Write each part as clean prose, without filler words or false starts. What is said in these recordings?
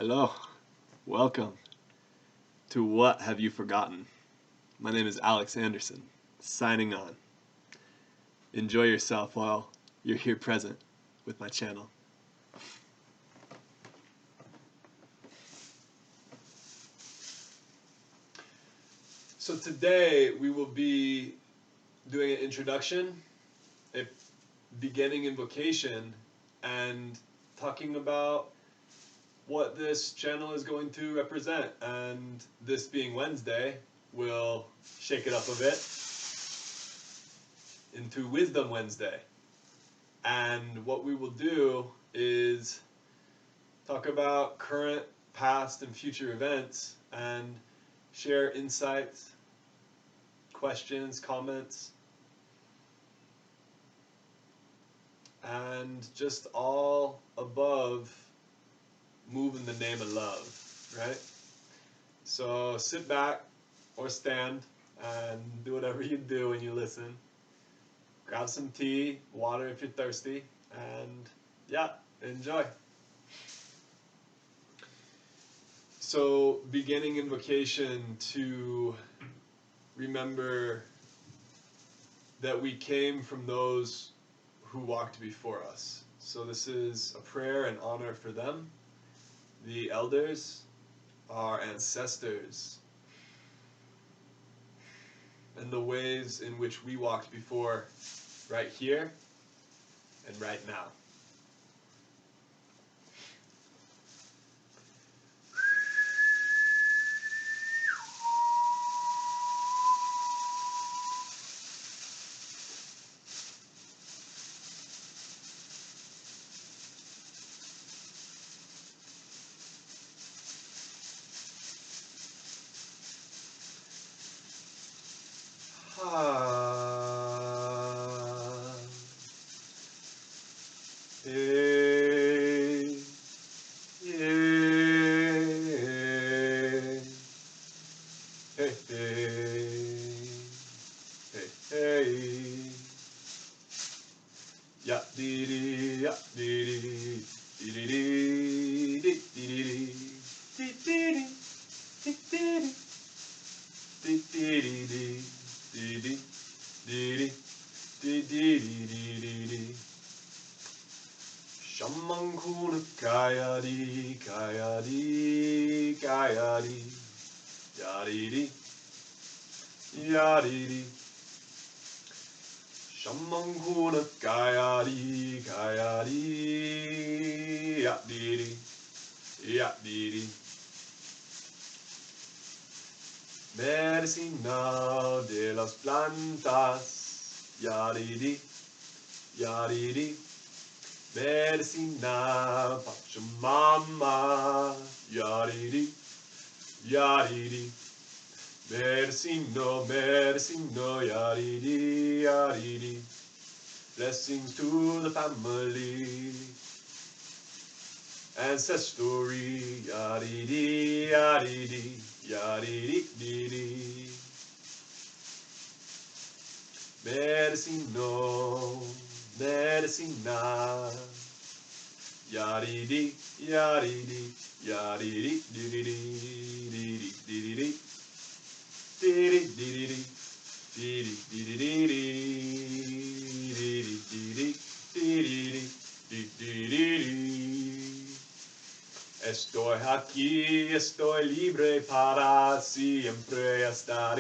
Hello, welcome to What Have You Forgotten? My name is Alex Anderson, signing on. Enjoy yourself while you're here present with my channel. So today we will be doing an introduction, a beginning invocation, and talking about what this channel is going to represent. And this being Wednesday, we'll shake it up a bit into Wisdom Wednesday. And what we will do is talk about current, past, and future events and share insights, questions, comments, and just all above move in the name of love, right? So sit back or stand and do whatever you do when you listen. Grab some tea, water if you're thirsty, and yeah, enjoy. So beginning invocation to remember that we came from those who walked before us. So this is a prayer and honor for them, the elders, our ancestors, and the ways in which we walked before right here and right now. Shamankuna kayadi kayadi kayadi yadidi yadidi Shamankuna kayadi kayadi yadidi yadidi Medicina de las plantas yadidi yadidi Medicina Pachamama, yaridi, yaridi. Medicino, medicino, yaridi, yaridi. Blessings to the family. Ancestry, yaridi, yaridi, yaridi, didi. Medicino. Medicina, yaridi, yaridi, yaridi, didi, didi, didi, didi, didi, didi, didi, didi, didi. Estoy aquí, estoy libre para siempre estar.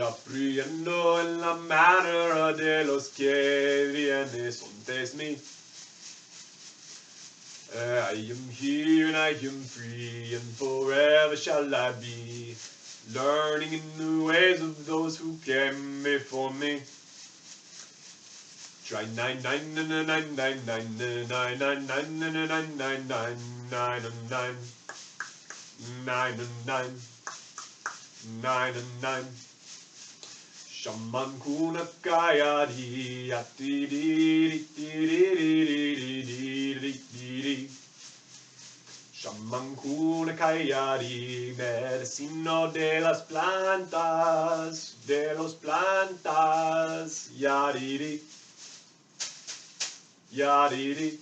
Aprendiendo en la manera de los que vienes antes mí. I am here and I am free and forever shall I be, learning in the ways of those who came before me. Try 9 Shaman kuna kaya di ati di di Shaman kuna kaya di medicino de los plantas yadidi yadidi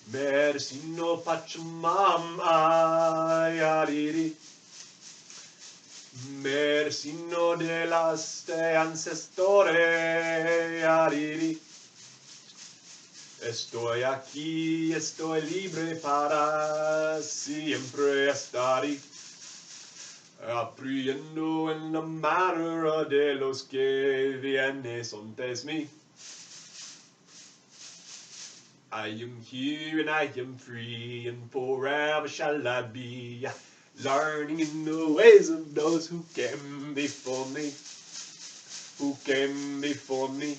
Versino Pachamama, yariri. Versino de las de ancestores, yariri. Estoy aquí, estoy libre para siempre estar aprendiendo en la manera de los que vienen antes mí. I am here and I am free and forever shall I be, learning in the ways of those who came before me, who came before me.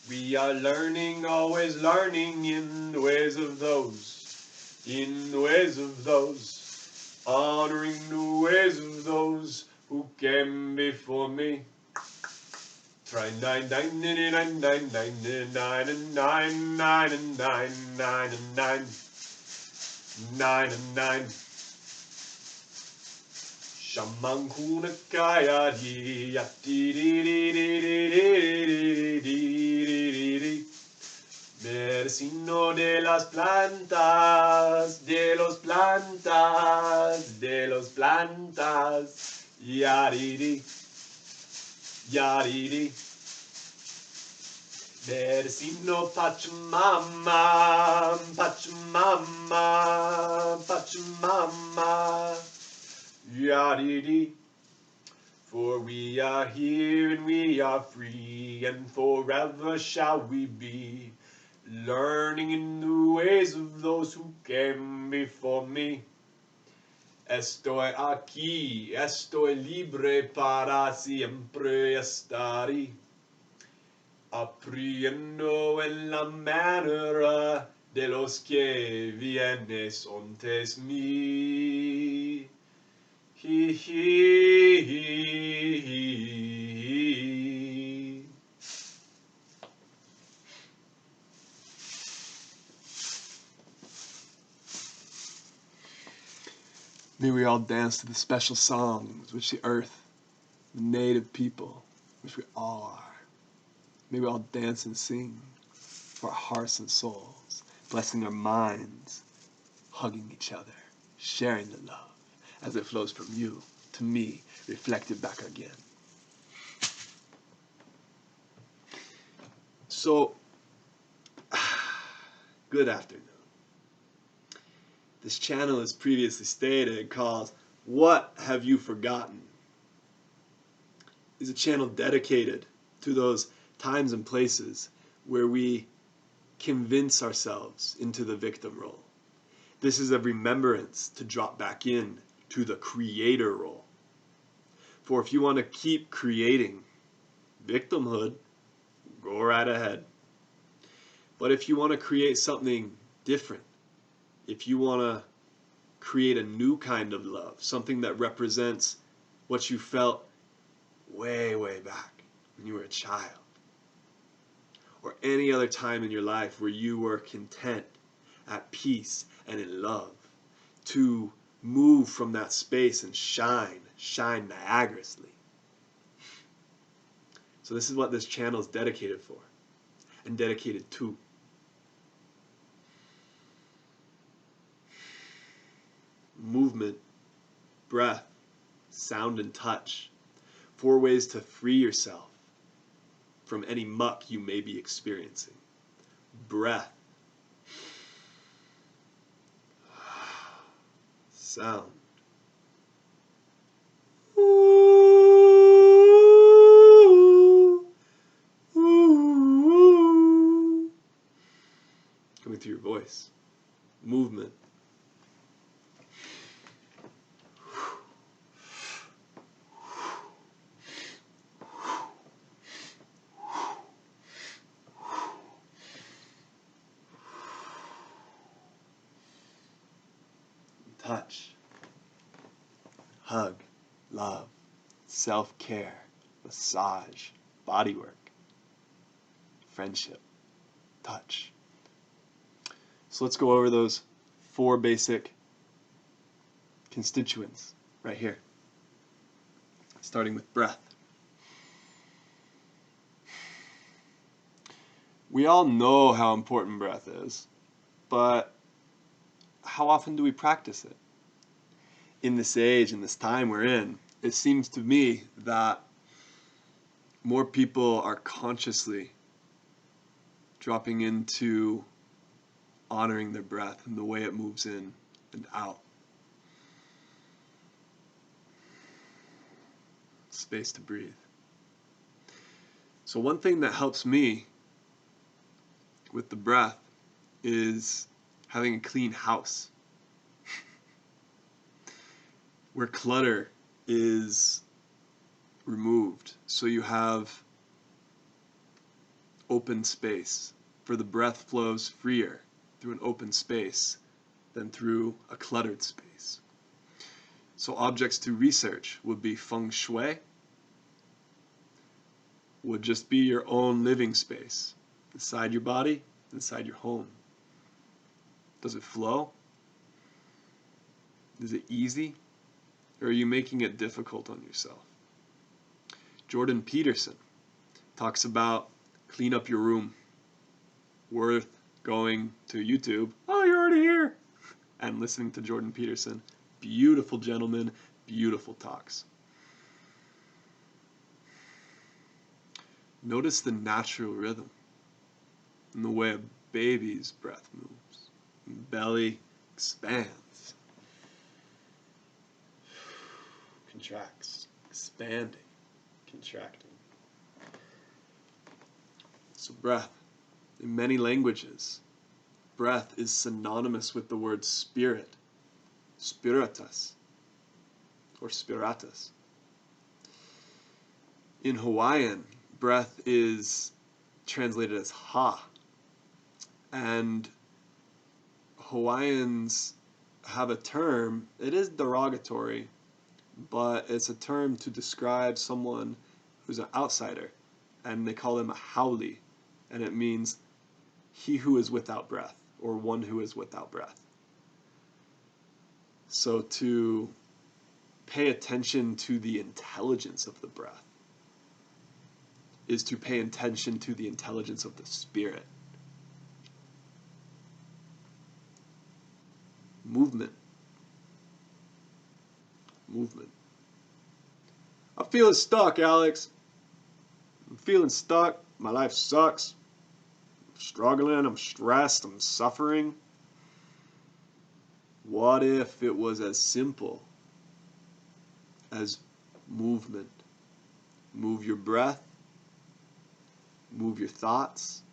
We are learning, always learning in the ways of those, in the ways of those, honoring the ways of those who came before me. Try 9. Shaman kuna kaya di di di di di di. Vecino de las plantas, de los plantas, de los plantas, yariri, yariri. Vecino Pachamama, Pachamama, Pachamama, yariri. For we are here and we are free, and forever shall we be, learning in the ways of those who came before me. Estoy aquí, estoy libre para siempre estar, aprendiendo en la manera de los que vienen antes mí. He, he, he. May we all dance to the special songs which the earth, the native people, which we all are. May we all dance and sing for our hearts and souls, blessing our minds, hugging each other, sharing the love as it flows from you to me, reflected back again. So, good afternoon. This channel, as previously stated, called What Have You Forgotten? Is a channel dedicated to those times and places where we convince ourselves into the victim role. This is a remembrance to drop back in to the creator role. For if you want to keep creating victimhood, go right ahead. But if you want to create something different, if you want to create a new kind of love, something that represents what you felt way, way back when you were a child, or any other time in your life where you were content, at peace, and in love, to move from that space and shine Niagarously. So this is what this channel is dedicated for, and dedicated to. Movement, breath, sound, and touch. 4 ways to free yourself from any muck you may be experiencing. Breath. Sound. Coming through your voice. Movement. Touch, hug, love, self-care, massage, bodywork, friendship, touch. So let's go over those 4 basic constituents right here, starting with breath. We all know how important breath is. but how often do we practice it? In this age, in this time we're in, it seems to me that more people are consciously dropping into honoring their breath and the way it moves in and out. Space to breathe. So one thing that helps me with the breath is having a clean house where clutter is removed, so you have open space, for the breath flows freer through an open space than through a cluttered space. So objects to research would be feng shui, would just be your own living space, inside your body, inside your home. Does it flow? Is it easy? Or are you making it difficult on yourself? Jordan Peterson talks about clean up your room. Worth going to YouTube, oh, you're already here, and listening to Jordan Peterson. Beautiful gentleman, beautiful talks. Notice the natural rhythm and the way a baby's breath moves. Belly expands, contracts, expanding, contracting. So breath, in many languages, breath is synonymous with the word spirit, spiritus, or spiratus. In Hawaiian, breath is translated as ha, and Hawaiians have a term, it is derogatory, but it's a term to describe someone who's an outsider, and they call him a haole, and it means he who is without breath, or one who is without breath. So to pay attention to the intelligence of the breath is to pay attention to the intelligence of the spirit. Movement. Movement. I'm feeling stuck, Alex. I'm feeling stuck. My life sucks. I'm struggling. I'm stressed. I'm suffering. What if it was as simple as movement? Move your breath. Move your thoughts.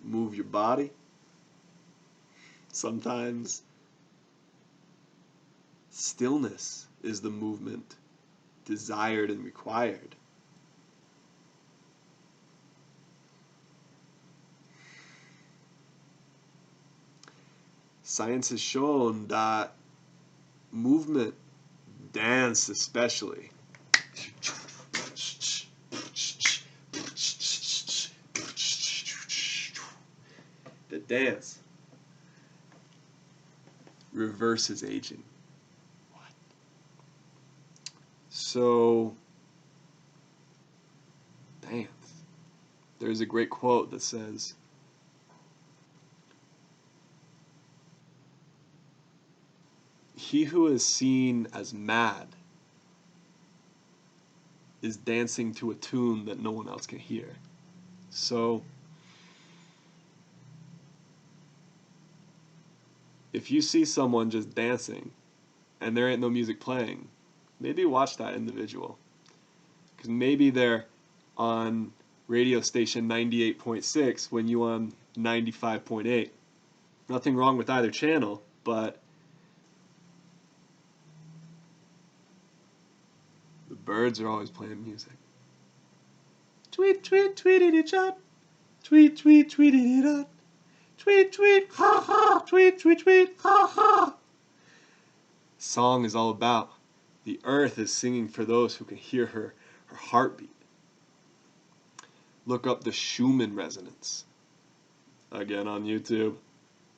Move your body. Sometimes stillness is the movement desired and required. Science has shown that movement, dance especially, the dance reverses aging. So, dance. There's a great quote that says, he who is seen as mad is dancing to a tune that no one else can hear. So, if you see someone just dancing and there ain't no music playing, maybe watch that individual. Because maybe they're on radio station 98.6 when you on 95.8. Nothing wrong with either channel, but the birds are always playing music. Tweet, tweet, tweetity chat. Tweet, tweet, tweetity dot. Tweet, tweet, ha ha. Tweet, tweet, tweet, ha ha. Song is all about the earth is singing for those who can hear her heartbeat. Look up the Schumann resonance. Again on YouTube.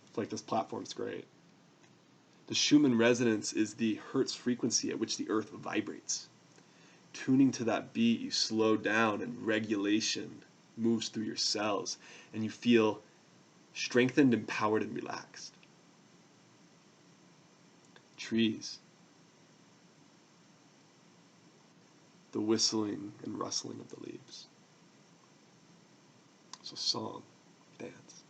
It's like this platform's great. The Schumann resonance is the hertz frequency at which the earth vibrates. Tuning to that beat, you slow down and regulation moves through your cells, and you feel strengthened, empowered, and relaxed. Trees. The whistling and rustling of the leaves. So song, dance.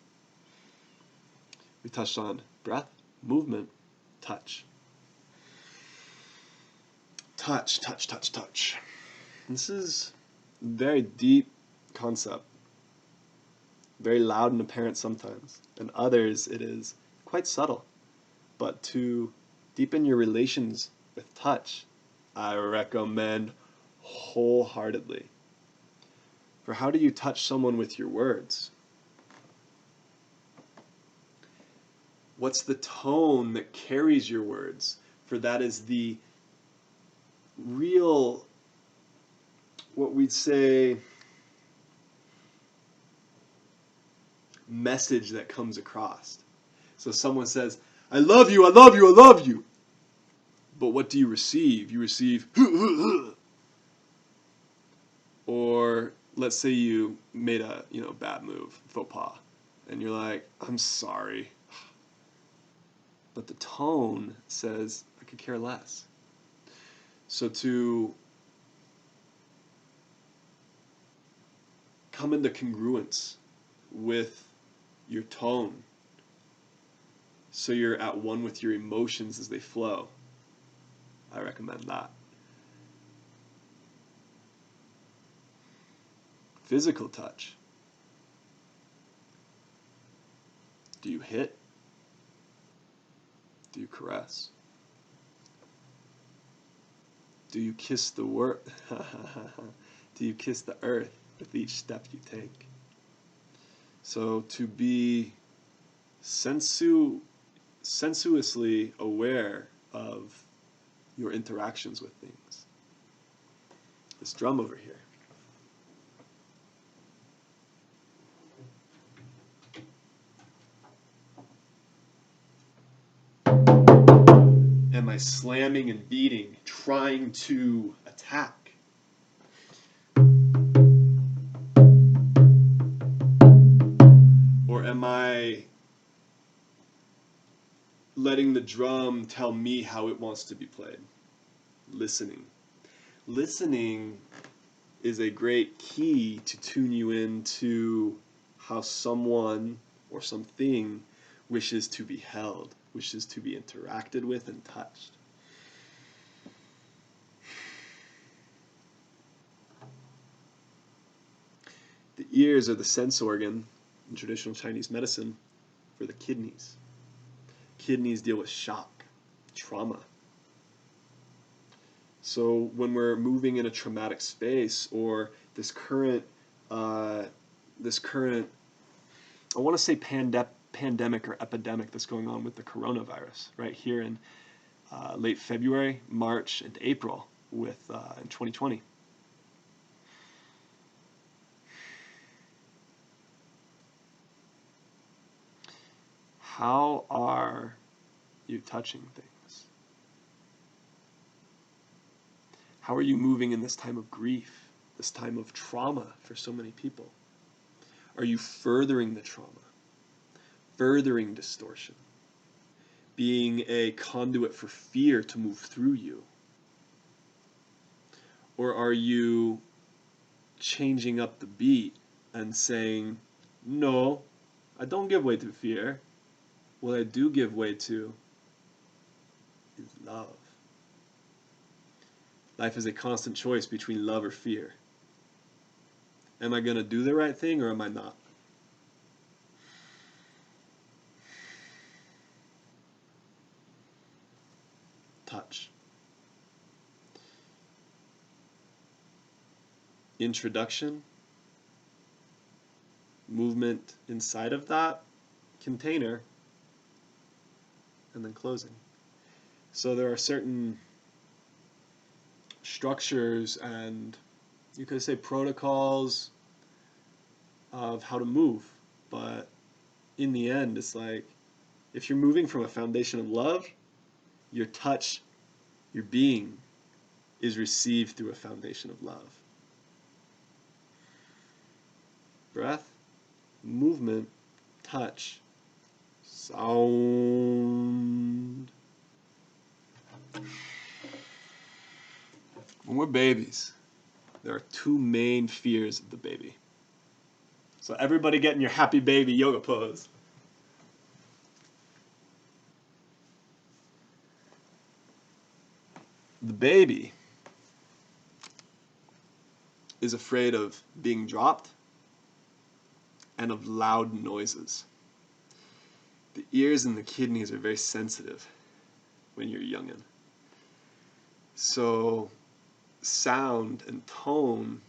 We touched on breath, movement, touch. Touch, touch, touch, touch. This is a very deep concept. Very loud and apparent sometimes. And others it is quite subtle. But to deepen your relations with touch, I recommend wholeheartedly. For how do you touch someone with your words? What's the tone that carries your words? For that is the real, what we'd say, message that comes across. So someone says, I love you, I love you, I love you. But what do you receive? You receive, or let's say you made a bad move, faux pas, and you're like, I'm sorry. But the tone says, I could care less. So to come into congruence with your tone, so you're at one with your emotions as they flow, I recommend that. Physical touch. Do you hit? Do you caress? Do you kiss the Do you kiss the earth with each step you take? So to be sensuously aware of your interactions with things. This drum over here. Am I slamming and beating, trying to attack? Or am I letting the drum tell me how it wants to be played? Listening. Listening is a great key to tune you into how someone or something wishes to be held, wishes to be interacted with and touched. The ears are the sense organ in traditional Chinese medicine for the kidneys. Kidneys deal with shock, trauma. So when we're moving in a traumatic space, or this current, I want to say pandemic or epidemic that's going on with the coronavirus right here in late February, March, and April with in 2020. How are you touching things? How are you moving in this time of grief, this time of trauma for so many people? Are you furthering the trauma, furthering distortion, being a conduit for fear to move through you? Or are you changing up the beat and saying, no, I don't give way to fear. What I do give way to is love. Life is a constant choice between love or fear. Am I going to do the right thing or am I not? Touch. Introduction, movement inside of that container, and then closing. So there are certain structures and you could say protocols of how to move, but in the end it's like if you're moving from a foundation of love, your touch, your being is received through a foundation of love. Breath, movement, touch, Sound. When we're babies, there are two main fears of the baby. So everybody get in your happy baby yoga pose. The baby is afraid of being dropped and of loud noises. The ears and the kidneys are very sensitive when you're youngin'. So sound and tone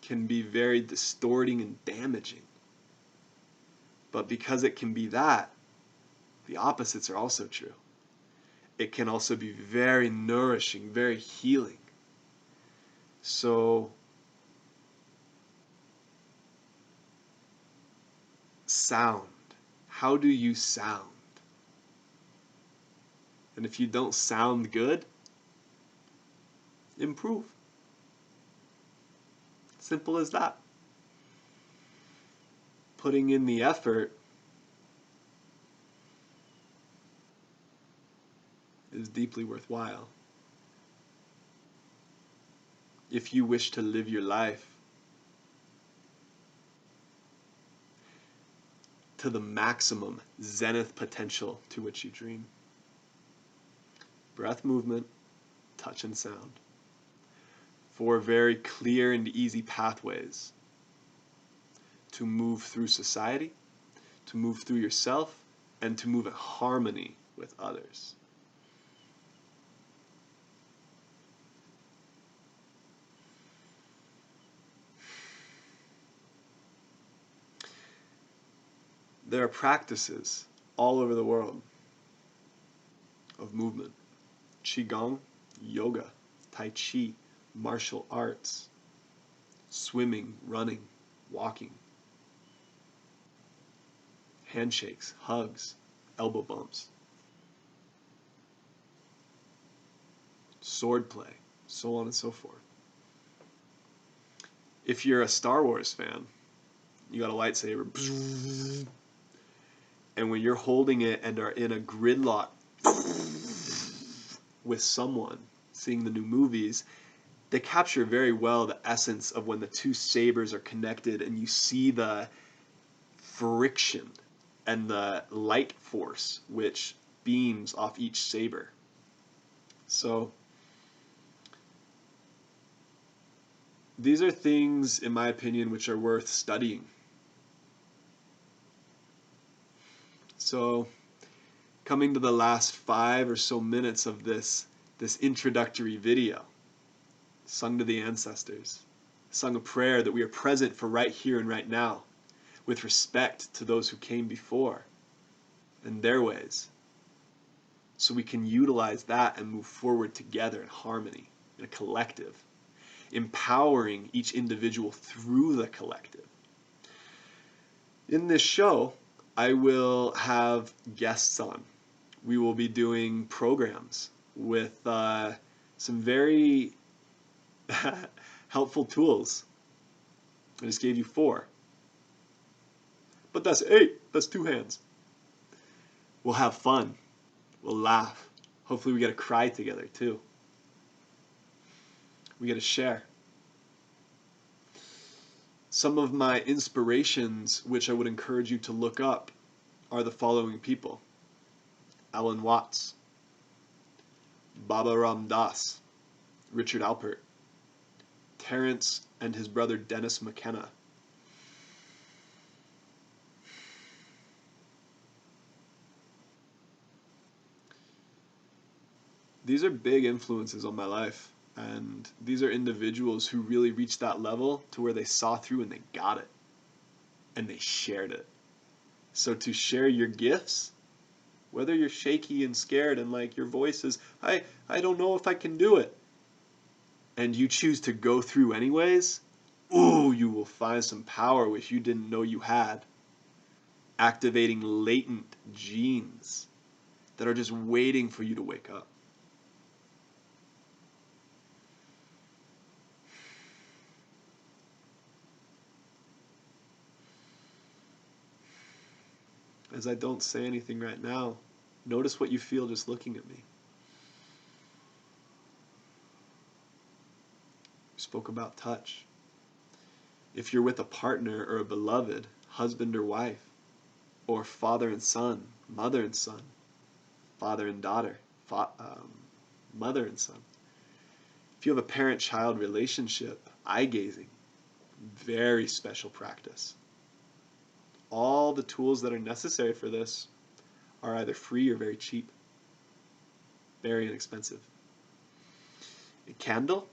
can be very distorting and damaging. But because it can be that, the opposites are also true. It can also be very nourishing, very healing. So sound. How do you sound? And if you don't sound good, improve. Simple as that. Putting in the effort is deeply worthwhile. If you wish to live your life to the maximum zenith potential to which you dream. Breath, movement, touch, and sound. 4 very clear and easy pathways to move through society, to move through yourself, and to move in harmony with others. There are practices all over the world of movement. Qigong, yoga, Tai Chi, martial arts, swimming, running, walking, handshakes, hugs, elbow bumps, sword play, so on and so forth. If you're a Star Wars fan, you got a lightsaber, and when you're holding it and are in a gridlock with someone, seeing the new movies, they capture very well the essence of when the two sabers are connected and you see the friction and the light force which beams off each saber. So these are things, in my opinion, which are worth studying. So coming to the last 5 or so minutes of this introductory video, sung to the ancestors, sung a prayer that we are present for right here and right now, with respect to those who came before and their ways, so we can utilize that and move forward together in harmony, in a collective, empowering each individual through the collective. In this show, I will have guests on. We will be doing programs with some very helpful tools. I just gave you 4. But that's 8. That's 2 hands. We'll have fun. We'll laugh. Hopefully we get to cry together too. We get to share. Some of my inspirations, which I would encourage you to look up, are the following people: Alan Watts, Baba Ram Das, Richard Alpert, Terence and his brother Dennis McKenna, these are big influences on my life. And these are individuals who really reached that level to where they saw through and they got it. And they shared it. So to share your gifts, whether you're shaky and scared and like your voice is, I don't know if I can do it, and you choose to go through anyways, ooh, you will find some power which you didn't know you had. Activating latent genes that are just waiting for you to wake up. As I don't say anything right now, notice what you feel just looking at me. We spoke about touch. If you're with a partner or a beloved, husband or wife, or father and son, mother and son, father and daughter, mother and son. If you have a parent-child relationship, eye gazing, very special practice. All the tools that are necessary for this are either free or very cheap, very inexpensive. A candle,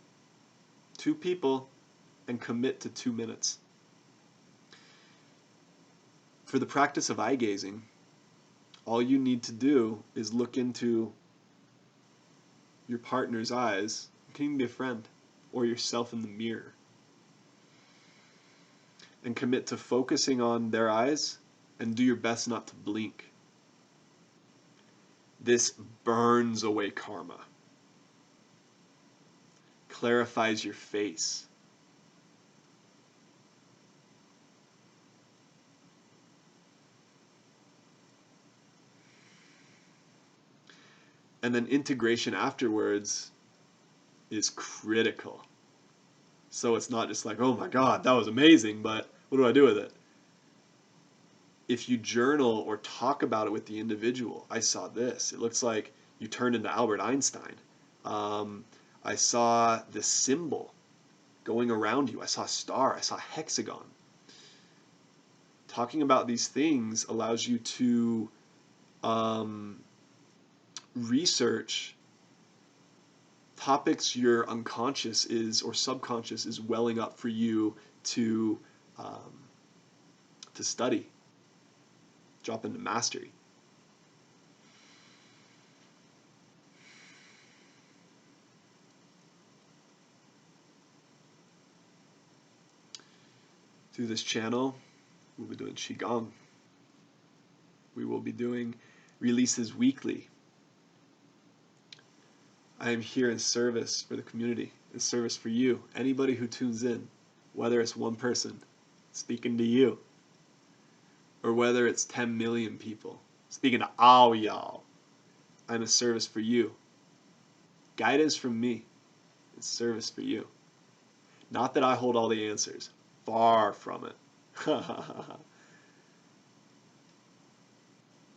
2 people, and commit to 2 minutes. For the practice of eye gazing, all you need to do is look into your partner's eyes. It can even be a friend or yourself in the mirror, and commit to focusing on their eyes and do your best not to blink. This burns away karma, clarifies your face, and then integration afterwards is critical. So it's not just like, oh my God, that was amazing, but what do I do with it? If you journal or talk about it with the individual, I saw this. It looks like you turned into Albert Einstein. I saw this symbol going around you. I saw a star. I saw a hexagon. Talking about these things allows you to research topics your unconscious is or subconscious is welling up for you to study, drop into mastery. Through this channel, we'll be doing Qigong. We will be doing releases weekly. I am here in service for the community, in service for you, anybody who tunes in, whether it's one person speaking to you, or whether it's 10 million people speaking to all y'all. I'm a service for you. Guidance from me is service for you. Not that I hold all the answers. Far from it.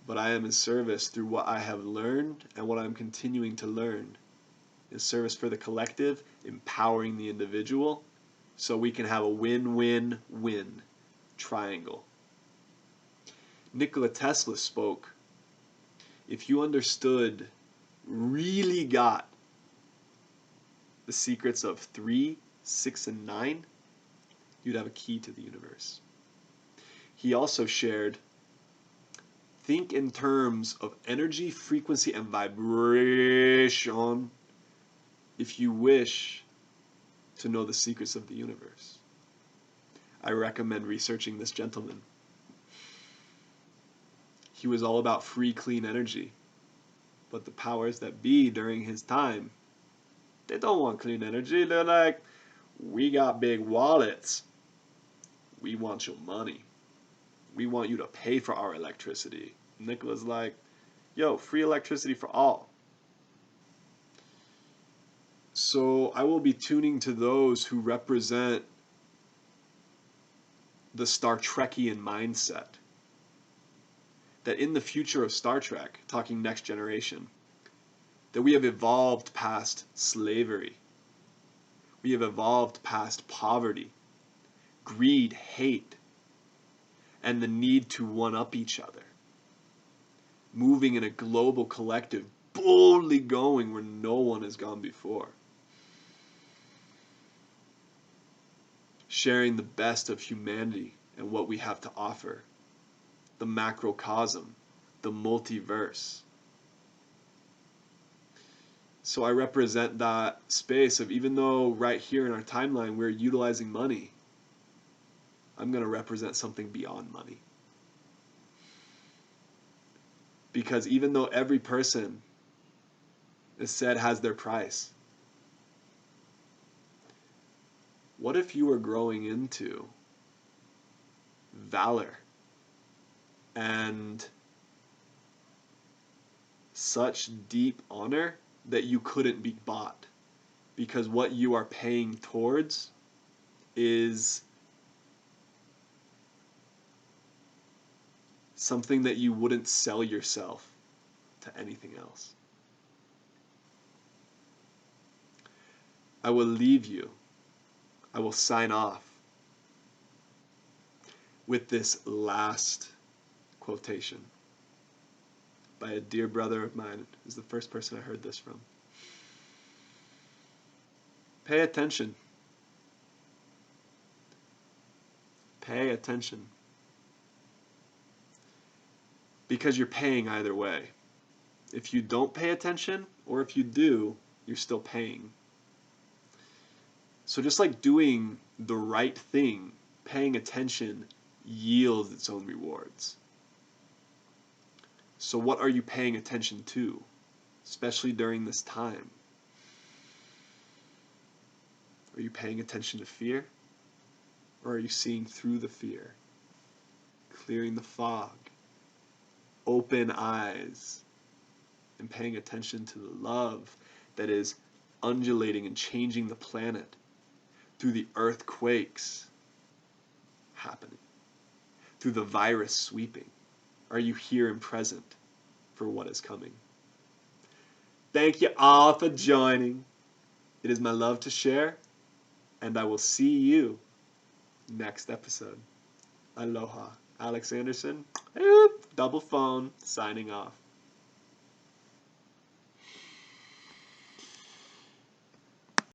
But I am in service through what I have learned and what I'm continuing to learn. In service for the collective, empowering the individual, so we can have a win-win-win triangle. Nikola Tesla spoke, if you understood, really got the secrets of 3, 6, and 9, you'd have a key to the universe. He also shared, think in terms of energy, frequency, and vibration if you wish to know the secrets of the universe. I recommend researching this gentleman. He was all about free, clean energy. But the powers that be during his time, they don't want clean energy. They're like, we got big wallets. We want your money. We want you to pay for our electricity. Nicola's like, yo, free electricity for all. So I will be tuning to those who represent the Star Trekian mindset. That in the future of Star Trek, talking next generation, that we have evolved past slavery. We have evolved past poverty, greed, hate, and the need to one-up each other. Moving in a global collective, boldly going where no one has gone before. Sharing the best of humanity and what we have to offer. The macrocosm, the multiverse. So I represent that space of, even though right here in our timeline we're utilizing money, I'm going to represent something beyond money. Because even though every person is said has their price, what if you were growing into valor, and such deep honor that you couldn't be bought, because what you are paying towards is something that you wouldn't sell yourself to anything else. I will leave you. I will sign off with this last quotation by a dear brother of mine. Is the first person I heard this from. Pay attention. Pay attention. Because you're paying either way. If you don't pay attention, or if you do, you're still paying. So just like doing the right thing, paying attention yields its own rewards. So what are you paying attention to, especially during this time? Are you paying attention to fear? Or are you seeing through the fear? Clearing the fog. Open eyes. And paying attention to the love that is undulating and changing the planet through the earthquakes happening, through the virus sweeping. Are you here and present for what is coming? Thank you all for joining. It is my love to share, and I will see you next episode. Aloha. Alex Anderson, double phone, signing off.